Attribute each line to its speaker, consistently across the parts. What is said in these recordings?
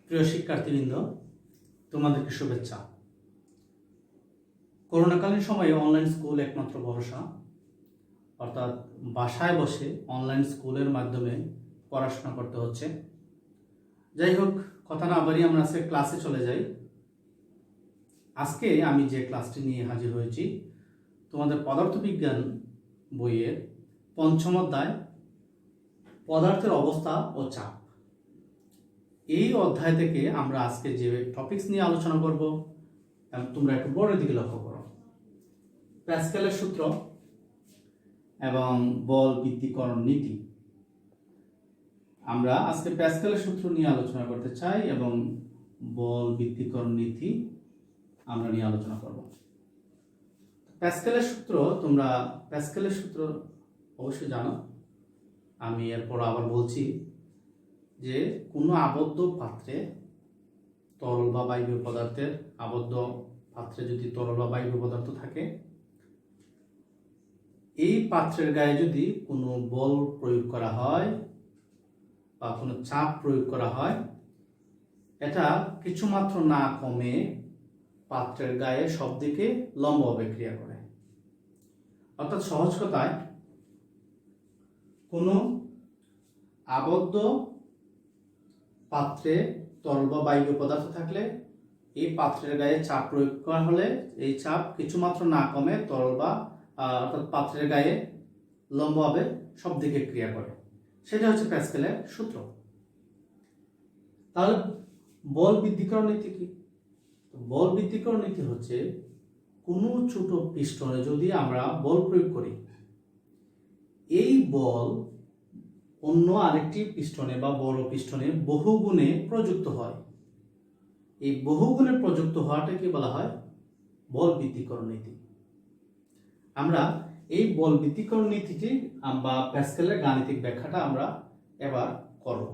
Speaker 1: প্রিয় শিক্ষার্থীবৃন্দ, তোমাদেরকে শুভেচ্ছা। করোনাকালীন সময়ে অনলাইন স্কুল একমাত্র ভরসা, অর্থাৎ বাসায় বসে অনলাইন স্কুলের মাধ্যমে পড়াশোনা করতে হচ্ছে। যাই হোক, কথা না বাড়িয়ে আমরা আজকে ক্লাসে চলে যাই। আজকে আমি যে ক্লাসটি নিয়ে হাজির হয়েছি, তোমাদের পদার্থবিজ্ঞান বইয়ের পঞ্চম অধ্যায় পদার্থের অবস্থা ও চাপ। এই অধ্যায় থেকে আমরা আজকে যে টপিকস নিয়ে আলোচনা করব, তোমরা একটু বোর্ডের দিকে লক্ষ্য করো। প্যাসকেলের সূত্র এবং বল বৃত্তীকরণ নীতি। আমরা আজকে প্যাসকেলের সূত্র নিয়ে আলোচনা করতে চাই এবং বল বৃত্তীকরণ নীতি আমরা নিয়ে আলোচনা করব। প্যাসকেলের সূত্র, তোমরা প্যাসকেলের সূত্র অবশ্যই জানো। আমি এরপর আবার বলছি যে কোনো আবদ্ধ পাত্রে তরল বা বায়বীয় পদার্থের আবদ্ধ পাত্রে যদি তরল বা বায়বীয় পদার্থ থাকে, এই পাত্রের গায়ে যদি কোনো বল প্রয়োগ করা হয় বা কোনো চাপ প্রয়োগ করা হয়, এটা কিছুমাত্র না কমে পাত্রের গায়ে সব দিকে লম্বভাবে ক্রিয়া করে। অর্থাৎ সহজ কথায়, কোনো আবদ্ধ পাত্রে তরল বা বায়বীয় পদার্থ থাকলে এই পাত্রের গায়ে চাপ প্রয়োগ করা হলে এই চাপ কিছুমাত্র না কমে তরল বা অর্থাৎ পাত্রের গায়ে লম্বভাবে সব দিকে ক্রিয়া করে। সেটা হচ্ছে প্যাসকেলের সূত্র। তাহলে বল বৃদ্ধিকরণ নীতি কি? বল বৃদ্ধিকরণ নীতি হচ্ছে কোনো ছোট পিস্টনে যদি আমরা বল প্রয়োগ করি, এই বল অন্য আরেকটি পিস্টনে বা বড় পিস্টনে বহুগুণে প্রযুক্ত হয়। এই বহুগুণে প্রযুক্ত হওয়াটাকে বলা হয় বল বৃত্তীকরণ নীতি। আমরা এই বল বৃত্তীকরণ নীতিটি বা প্যাসকেলের গাণিতিক ব্যাখ্যাটা আমরা এবার করব।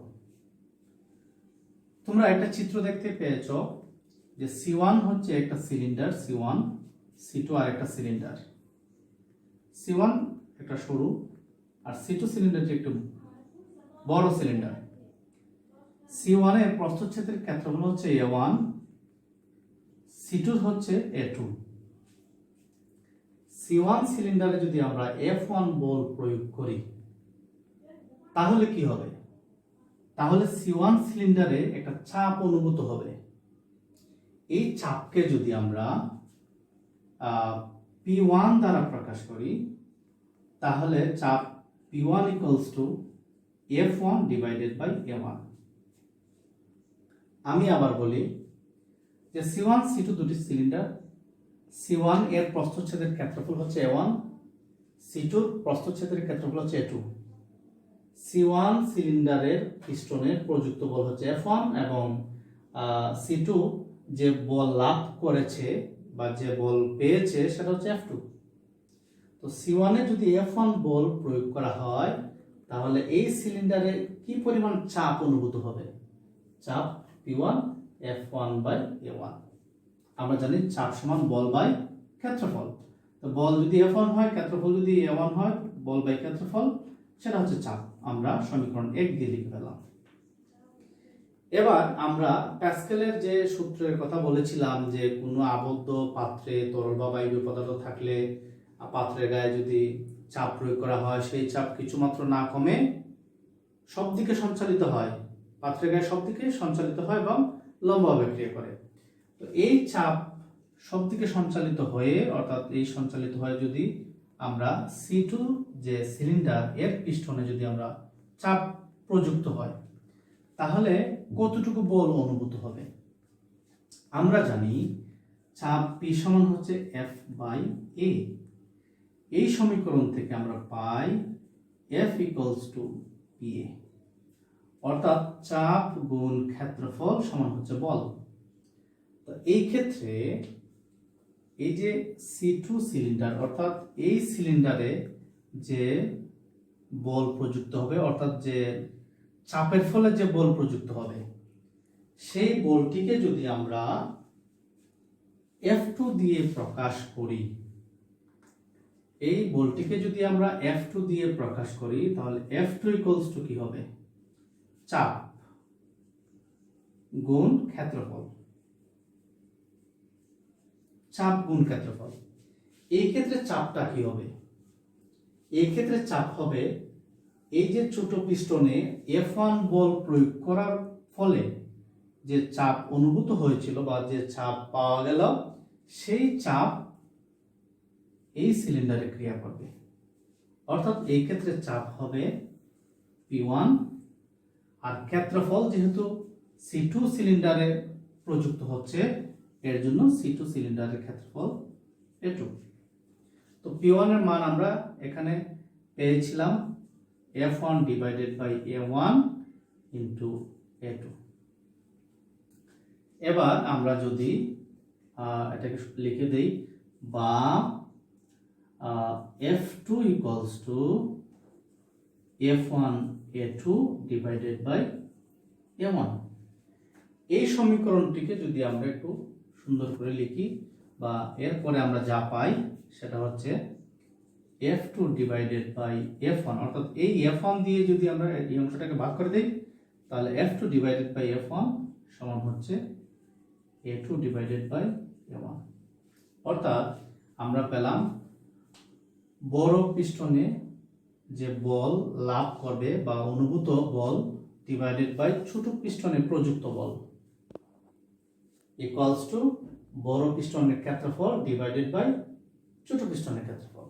Speaker 1: তোমরা একটা চিত্র দেখতে পেয়েছ যে C1 হচ্ছে একটা সিলিন্ডার, C1, C2 আর একটা সিলিন্ডার। C1 একটা সরু আর C2 সিলিন্ডার যে একটু বড় সিলিন্ডার। C1 এর প্রস্থচ্ছেদের ক্ষেত্রফল হচ্ছে A1, C2 হচ্ছে A2। C1 সিলিন্ডারে যদি আমরা F1 বল প্রয়োগ করি, তাহলে কি হবে? তাহলে C1 সিলিন্ডারে একটা চাপ অনুভূত হবে। এই চাপকে যদি আমরা P1 দ্বারা প্রকাশ করি, তাহলে চাপ P1 equals to F1 divided by A1। আমি আবার বলি যে C1 C2 দুটি সিলিন্ডার। C1 এর প্রস্থচ্ছেদের ক্ষেত্রফল হচ্ছে A1, C2 প্রস্থচ্ছেদের ক্ষেত্রফল হচ্ছে A2। C1 সিলিন্ডারের পিস্টনের প্রযুক্ত বল হচ্ছে F1 এবং C2 যে বল লাভ করেছে বা যে বল পেয়েছে সেটা হচ্ছে F2। তো C1 এ যদি F1 বল প্রয়োগ করা হয়, তাহলে এই সিলিন্ডারে কি পরিমাণ চাপ অনুভূত হবে? চাপ P1 F1 by A1। আমরা জানি চাপ সমান বল বাই ক্ষেত্রফল। তো বল যদি F1 হয়, ক্ষেত্রফল যদি A1 হয়, বল বাই ক্ষেত্রফল, সেটা হচ্ছে চাপ। আমরা সমীকরণ 1 দিয়ে লিখে ফেললাম। এবার আমরা প্যাসকেলের যে সূত্রের কথা বলেছিলাম যে কোনো আবদ্ধ পাত্রে তরল বা বায়বীয় পদার্থ থাকলে পাত্রের গায়ে যদি চাপ প্রয়োগ করা হয়, সেই চাপ কিছুমাত্র না কমে সব দিকে সঞ্চালিত হয়, পাত্রের গায়ে সব দিকে সঞ্চালিত হয় এবং লম্বভাবে ক্রিয়া করে। তো এই চাপ সব দিকে সঞ্চালিত হয়ে, অর্থাৎ এই সঞ্চালিত হয় যদি আমরা C2 যে সিলিন্ডার এর পিস্টনে যদি আমরা চাপ প্রযুক্ত হয়, তাহলে কতটুকু বল অনুভূত হবে? আমরা জানি চাপ P সমান হচ্ছে F by A। এই সমীকরণ থেকে আমরা পাই F equals to PA, অর্থাৎ চাপ গুণ ক্ষেত্রফল সমান হচ্ছে বল। তো এই ক্ষেত্রে এই যে C2 সিলিন্ডার, অর্থাৎ এই সিলিন্ডারে যে বল প্রযুক্ত হবে, অর্থাৎ যে চাপের ফলে যে বল প্রযুক্ত হবে, সেই বলটিকে যদি আমরা F2 দিয়ে প্রকাশ করি, এই বলটিকে যদি আমরা F2 দিয়ে প্রকাশ করি, তাহলে F2 equals to কি হবে? চাপ গুণ ক্ষেত্রফল, চাপ গুণ ক্ষেত্রফল। এই ক্ষেত্রে চাপটা কি হবে? এই ক্ষেত্রে চাপ হবে এই যে ছোট পিস্টনে F1 বল প্রয়োগ করার ফলে যে চাপ অনুভূত হয়েছিল বা যে চাপ পাওয়া গেল, সেই চাপ এই সিলিন্ডারে ক্রিয়া করবে। অর্থাৎ এই ক্ষেত্রে চাপ হবে P1, আর ক্ষেত্রফল যেহেতু C2 সিলিন্ডারে প্রযুক্ত হচ্ছে, এর জন্য C2 সিলিন্ডারের ক্ষেত্রফল A2। তো P1 এর মান আমরা এখানে পেয়েছিলাম F1 divided by A1 into A2। এবার আমরা যদি এটাকে লিখে দেই, বা F2 equals two F1 A2 divided by A1। এই সমীকরণটিকে যদি আমরা একটু সুন্দর করে লিখি, বা এরপরে আমরা যা পাই সেটা হচ্ছে F2 ডিভাইডেড বাই F1, অর্থাৎ এই F1 দিয়ে যদি আমরা এই অংশটাকে ভাগ করে দিই, তাহলে F2 ডিভাইডেড বাই F1 সমান হচ্ছে A2 ডিভাইডেড বাই A1। অর্থাৎ আমরা পেলাম বড় পিস্টনে যে বল লাভ করবে বা অনুভূত বল ডিভাইডেড বাই ছোট পিস্টনে প্রযুক্ত বল ইকুয়ালস টু বড় পিস্টনের ক্ষেত্রফল ডিভাইডেড বাই ছোট পিস্টনের ক্ষেত্রফল।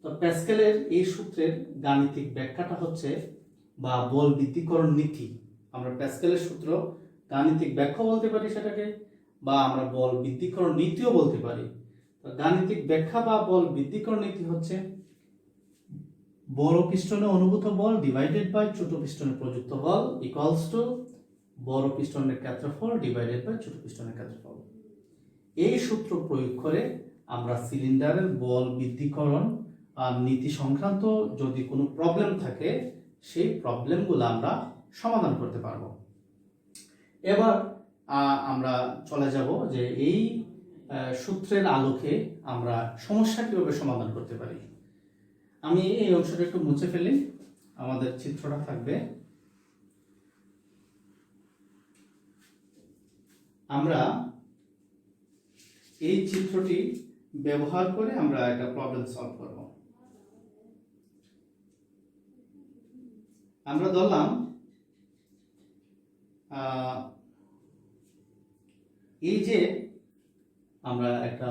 Speaker 1: তো প্যাসকেলের এই সূত্রের গাণিতিক ব্যাখ্যাটা হচ্ছে, বা বল বৃদ্ধিকরণ নীতি, আমরা প্যাসকেলের সূত্র গাণিতিক ব্যাখ্যা বলতে পারি সেটাকে, বা আমরা বল বৃদ্ধিকরণ নীতিও বলতে পারি। তো গাণিতিক ব্যাখ্যা বা বল বৃদ্ধিকরণ নীতি হচ্ছে বড় পিস্টনে অনুভূত বল ডিভাইডেড বাই ছোট পিস্টনে প্রযুক্ত বল ইকুয়ালস টু বড় পিস্টনের ক্ষেত্রফল ডিভাইডেড বাই ছোট পিস্টনের ক্ষেত্রফল। এই সূত্র প্রয়োগ করে আমরা সিলিন্ডারের বল বৃদ্ধিকরণ আর নীতি সংক্রান্ত যদি কোনো প্রবলেম থাকে, সেই প্রবলেমগুলো আমরা সমাধান করতে পারব। এবার আমরা চলে যাব যে এই সূত্রের আলোকে আমরা সমস্যা কিভাবে সমাধান করতে পারি। আমি এই অংশটা একটু মুছে ফেলি, আমাদের চিত্রটা থাকবে। আমরা এই চিত্রটি ব্যবহার করে আমরা একটা প্রবলেম সলভ করব। আমরা ধরলাম এই যে আমরা একটা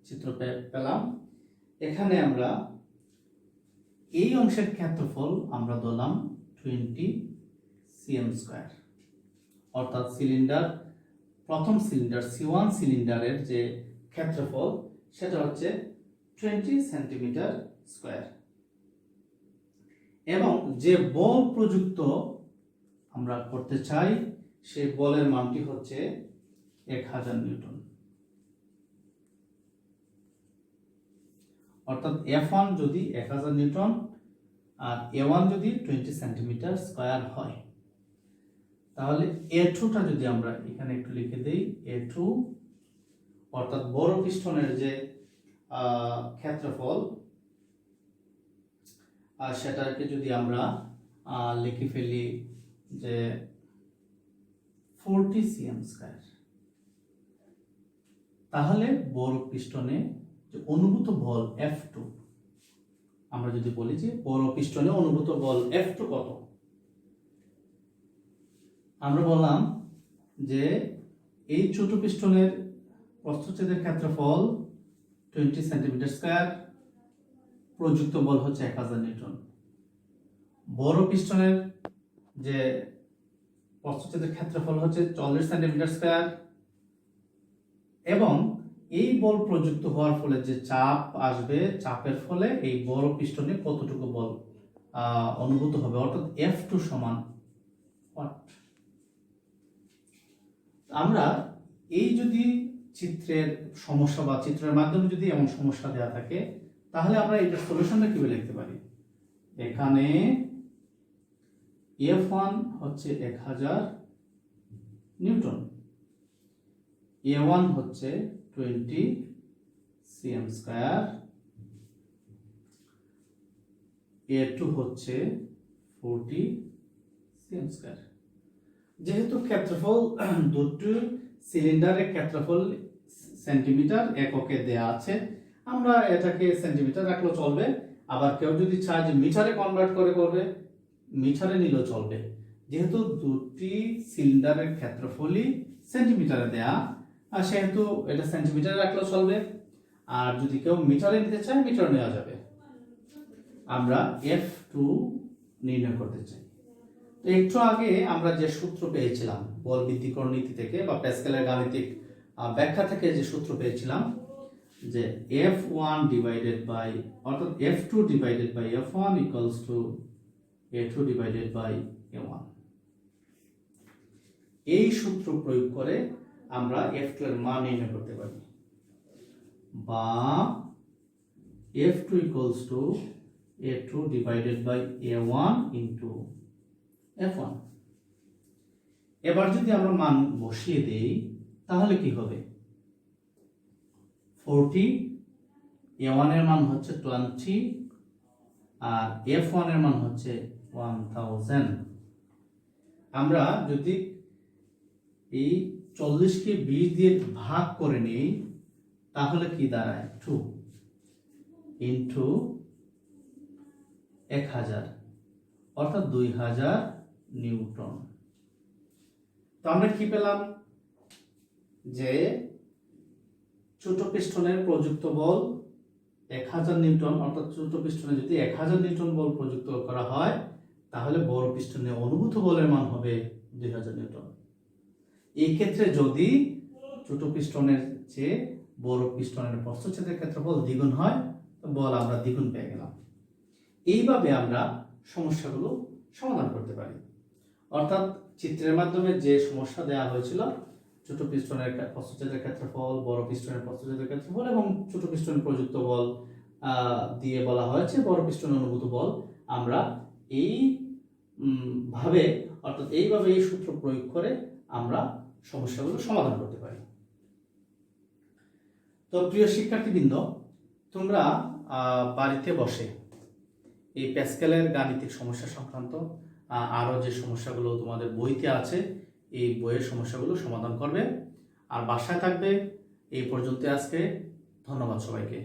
Speaker 1: চিত্র পেলাম, এখানে আমরা এই অংশের ক্ষেত্রফল আমরা ধরলাম 20 cm স্কয়ার, অর্থাৎ সিলিন্ডার প্রথম সিলিন্ডার C1 সিলিন্ডারের যে ক্ষেত্রফল সেটা হচ্ছে 20 সেন্টিমিটার স্কয়ার, এবং যে বল প্রযুক্ত আমরা করতে চাই সেই বলের মানটি হচ্ছে 1000 নিউটন। অর্থাৎ F1 যদি 1000 নিউটন আর A1 যদি 20 সেন্টিমিটার স্কয়ার হয়, তাহলে A2টা যদি আমরা এখানে একটু লিখে দেই, A2 অর্থাৎ বড় পিস্টনের যে ক্ষেত্রফল সেটাকে যদি আমরা লিখে ফেলি যে 40 cm স্কয়ার, তাহলে বড় পিস্টনে যে অনুভূত বল F2, আমরা যদি বলি যে বড় পিস্টনে অনুভূত বল F2 কত, আমরা বললাম যে এই ছোট পিস্টনের প্রস্থচ্ছেদের ক্ষেত্রফল 20 সেন্টিমিটার স্কয়ার, প্রযুক্ত বল হচ্ছে 1000 নিউটন। বড় পিস্টনের যে প্রস্থচ্ছেদের ক্ষেত্রফল হচ্ছে 40 সেন্টিমিটার স্কয়ার, এবং এই বল প্রযুক্ত হওয়ার ফলে যে চাপ আসবে, চাপের ফলে এই বড় পিস্টনে কতটুকু বল অনুভূত হবে, অর্থাৎ F2 সমান what। আমরা এই যদি চিত্রের সমস্যা বা চিত্রের মাধ্যমে যদি এমন সমস্যা দেওয়া থাকে, তাহলে আমরা এটার সলিউশনটা কিভাবে লিখতে পারি। এখানে F1 হচ্ছে 1000 নিউটন, A1 হচ্ছে 20 cm স্কয়ার, A2 হচ্ছে 40 cm স্কয়ার। যেহেতু ক্ষেত্রফল দুটি সিলিন্ডারের ক্ষেত্রফল সেন্টিমিটার এককে দেয়া আছে, আমরা এটাকে সেন্টিমিটার রাখলেও চলবে, আবার কেউ যদি চায় যে মিটারে কনভার্ট করে করবে, মিটারে নিলেও চলবে। যেহেতু দুটি সিলিন্ডারের ক্ষেত্রফলই সেন্টিমিটারে দেয়া, আর সেহেতু এটা সেন্টিমিটারে রাখলেও চলবে, আর যদি কেউ মিটারে নিতে চায় মিটারে নেওয়া যাবে। আমরা F2 নির্ণয় করতে চাই। তো একটু আগে আমরা যে সূত্র পেয়েছিলাম বল বৃদ্ধিকরণ নীতি থেকে বা প্যাসকেলের গাণিতিক ব্যাখ্যা থেকে যে সূত্র পেয়েছিলাম যে F1 ডিভাইডেড বাই অর্থাৎ F2 divided by F1 equals to A2 divided by A1। এই সূত্র প্রয়োগ করে আমরা F2 এর মান নির্ণয় করতে পারি, বা F2 equals to A2 divided by A1 ইনটু F1। এবার যদি আমরা মান বসিয়ে দেই তাহলে কি হবে? 40, A1 এর মান হচ্ছে 20 আর F1 এর মান হচ্ছে 1000। আমরা যদি এই 40কে 20 দিয়ে ভাগ করে নেই তাহলে কি দাঁড়ায়? 2 ইনটু 1000 অর্থাৎ 2000 নিউটন। তো আমরা কি পেলাম? যে ছোট পিস্টনের প্রযুক্ত বল 1000 নিউটন, অর্থাৎ ছোট পিস্টনে যদি 1000 নিউটন বল প্রযুক্ত করা হয় তাহলে বড় পিস্টনে অনুভূত বলের মান হবে 2000 নিউটন। এই ক্ষেত্রে যদি ছোট পিস্টনের চেয়ে বড় পিস্টনের প্রস্থচ্ছেদের ক্ষেত্রফল দ্বিগুণ হয় তো বল আমরা দ্বিগুণ পেয়ে গেলাম। এইভাবে আমরা সমস্যাগুলো সমাধান করতে পারি। অর্থাৎ চিত্রের মাধ্যমে যে সমস্যা দেওয়া হয়েছিল, ছোট পিস্টনের প্রস্থচ্ছেদের ক্ষেত্রফল, বড় পিস্টনের প্রস্থচ্ছেদের ক্ষেত্রফল এবং ছোট পিস্টনের প্রযুক্ত বল দিয়ে বলা হয়েছে বড় পিস্টনের অনুভূত বল, আমরা এই ভাবে অর্থাৎ এইভাবে এই সূত্র প্রয়োগ করে আমরা সমস্যাগুলো সমাধান করতে পারি। তো প্রিয় শিক্ষার্থীবৃন্দ, তোমরা বাড়িতে বসে এই প্যাসকেলের গাণিতিক সমস্যা সংক্রান্ত আরও যে সমস্যাগুলো তোমাদের বইতে আছে এই বইয়ের সমস্যাগুলো সমাধান করবে। আর বাসায় থাকবে। এই পর্যন্ত আজকে। ধন্যবাদ সবাইকে।